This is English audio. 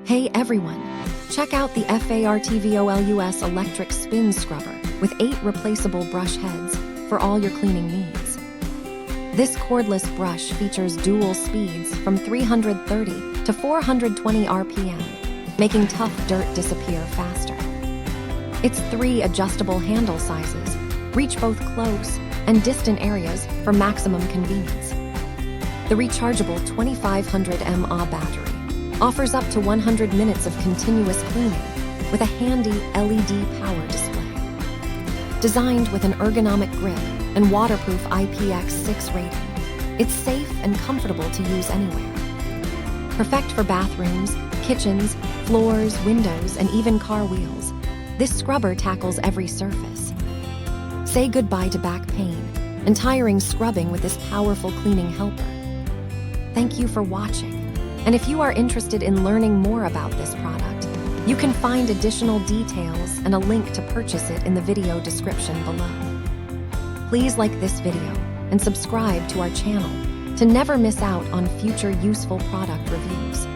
Hey everyone, check out the FARTVOLUS Electric Spin Scrubber with 8 replaceable brush heads for all your cleaning needs. This cordless brush features dual speeds from 330 to 420 RPM, making tough dirt disappear faster. Its 3 adjustable handle sizes reach both close and distant areas for maximum convenience. The rechargeable 2500 mAh battery offers up to 100 minutes of continuous cleaning with a handy LED power display. Designed with an ergonomic grip and waterproof IPX6 rating, it's safe and comfortable to use anywhere. Perfect for bathrooms, kitchens, floors, windows, and even car wheels, this scrubber tackles every surface. Say goodbye to back pain and tiring scrubbing with this powerful cleaning helper. Thank you for watching. And if you are interested in learning more about this product, you can find additional details and a link to purchase it in the video description below. Please like this video and subscribe to our channel to never miss out on future useful product reviews.